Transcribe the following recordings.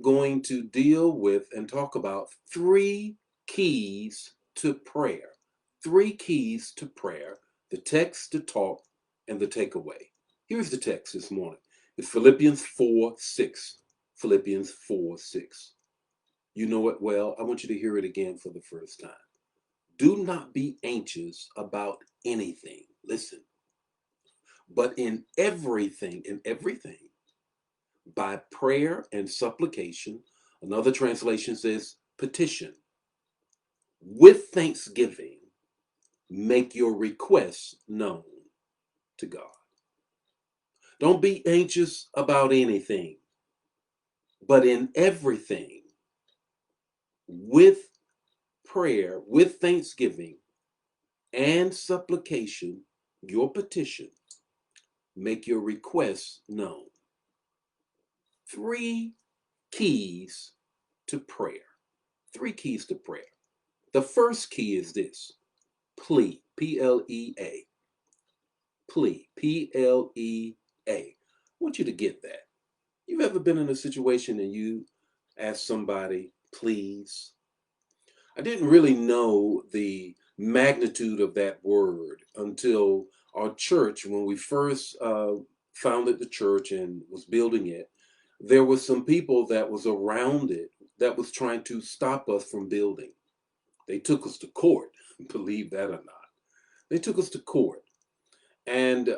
going to deal with and talk about three keys to prayer. Three keys to prayer, the text, the talk, and the takeaway. Here's the text this morning. It's Philippians 4 6. Philippians 4 6. You know it well. I want you to hear it again for the first time. Do not be anxious about anything. Listen, but in everything, by prayer and supplication. Another translation says petition. With thanksgiving, make your requests known to God. Don't be anxious about anything, but in everything, with prayer, with thanksgiving and supplication, your petition, make your requests known. Three keys to prayer. Three keys to prayer. The first key is this: plea, Plea. Plea, Plea. I want you to get that. You've ever been in a situation and you ask somebody, please? I didn't really know the magnitude of that word until our church, when we first founded the church and was building it, there was some people that was around it that was trying to stop us from building. They took us to court, believe that or not. They took us to court. And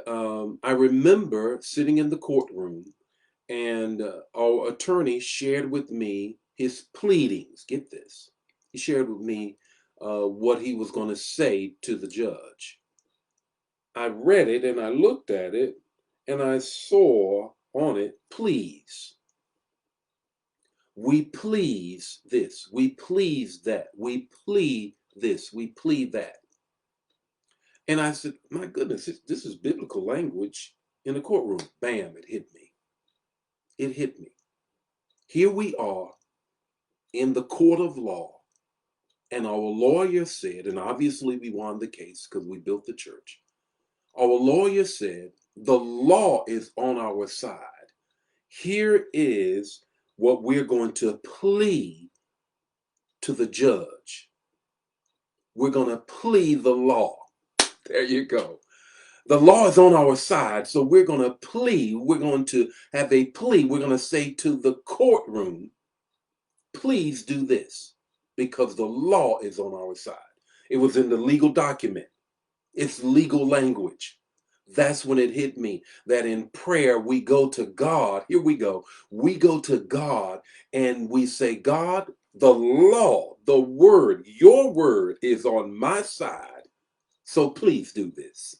I remember sitting in the courtroom, and our attorney shared with me his pleadings. Get this. He shared with me what he was going to say to the judge. I read it and I looked at it and I saw on it, please. We please this. We please that. We plead this. We plead that. And I said, my goodness, this is biblical language in the courtroom. Bam, it hit me. It hit me. Here we are in the court of law, and our lawyer said, and obviously we won the case because we built the church. Our lawyer said, the law is on our side. Here is what we're going to plead to the judge. We're going to plead the law. There you go. The law is on our side, so we're going to plead. We're going to have a plea. We're going to say to the courtroom, please do this, because the law is on our side. It was in the legal document. It's legal language. That's when it hit me that in prayer we go to God. Here we go. We go to God and we say, God, the law, the word, your word is on my side. So please do this.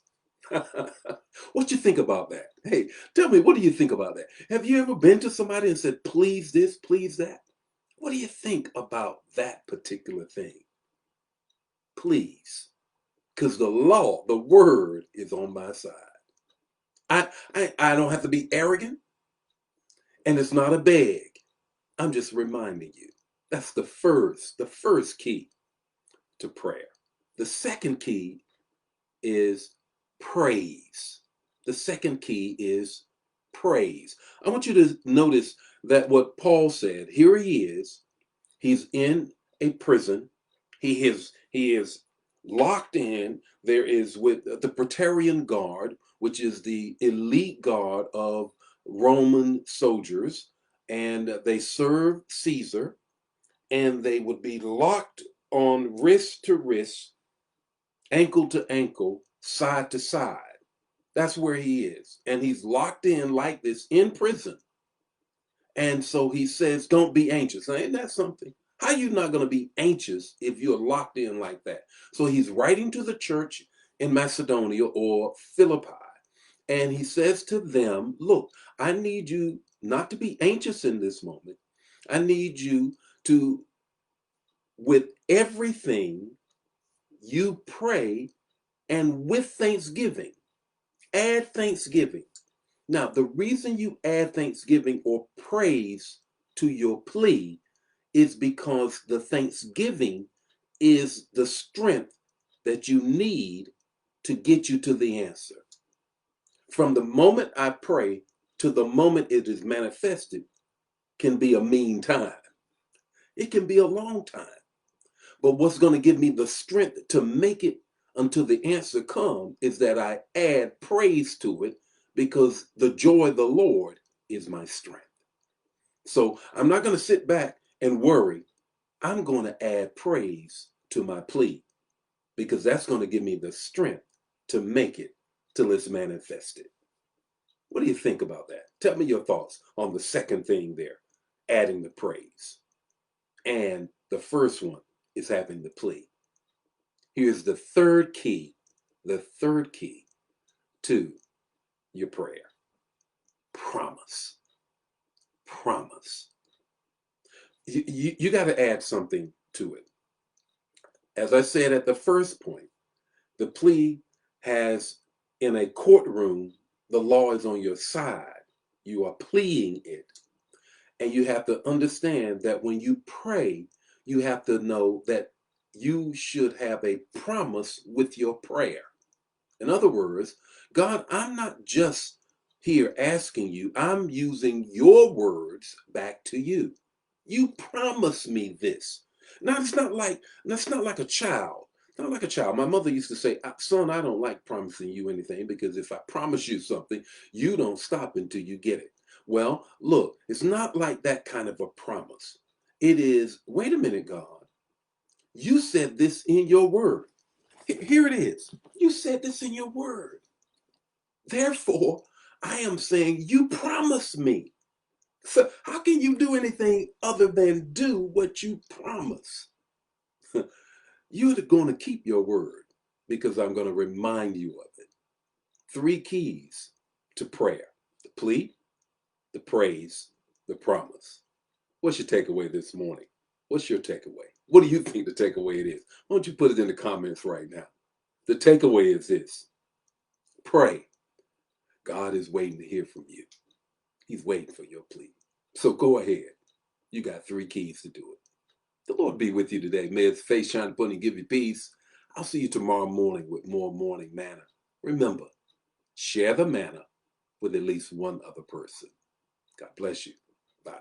What you think about that? Hey, tell me, what do you think about that? Have you ever been to somebody and said, please this, please that? What do you think about that particular thing? Please. Because the law, the word is on my side. I don't have to be arrogant, and it's not a beg. I'm just reminding you. That's the first key to prayer. The second key is praise. The second key is praise. I want you to notice that what Paul said, here he is, he's in a prison. He is locked in. There is with the Praetorian Guard, which is the elite guard of Roman soldiers, and they serve Caesar, and they would be locked on wrist to wrist, ankle to ankle, side to side. That's where he is. And he's locked in like this in prison. And so he says, don't be anxious. Now, ain't that something? How are you not going to be anxious if you're locked in like that? So he's writing to the church in Macedonia or Philippi. And he says to them, look, I need you not to be anxious in this moment. I need you to, with everything, you pray, and with thanksgiving. Add thanksgiving. Now, the reason you add thanksgiving or praise to your plea is because the thanksgiving is the strength that you need to get you to the answer. From the moment I pray to the moment it is manifested, can be a mean time. It can be a long time. But what's going to give me the strength to make it until the answer comes is that I add praise to it, because the joy of the Lord is my strength. So I'm not going to sit back and worry. I'm going to add praise to my plea, because that's going to give me the strength to make it till it's manifested. What do you think about that? Tell me your thoughts on the second thing there, adding the praise. And the first one is having the plea. Here's the third key to your prayer. Promise. Promise. You got to add something to it. As I said at the first point, the plea has, in a courtroom, the law is on your side. You are pleading it. And you have to understand that when you pray, you have to know that you should have a promise with your prayer. In other words, God, I'm not just here asking you, I'm using your words back to you. You promised me this. Now it's not like a child. Not like a child. My mother used to say, son, I don't like promising you anything, because if I promise you something, you don't stop until you get it. Well, look, it's not like that kind of a promise. It is, wait a minute, God. You said this in your word. Here it is. You said this in your word. Therefore, I am saying you promised me. So how can you do anything other than do what you promise? You're going to keep your word, because I'm going to remind you of it. Three keys to prayer: the plea, the praise, the promise. What's your takeaway this morning? What's your takeaway? What do you think the takeaway it is? Why don't you put it in the comments right now? The takeaway is this: pray. God is waiting to hear from you. He's waiting for your plea. So go ahead. You got three keys to do it. The Lord be with you today. May his face shine upon you and give you peace. I'll see you tomorrow morning with more morning manna. Remember, share the manna with at least one other person. God bless you. Bye.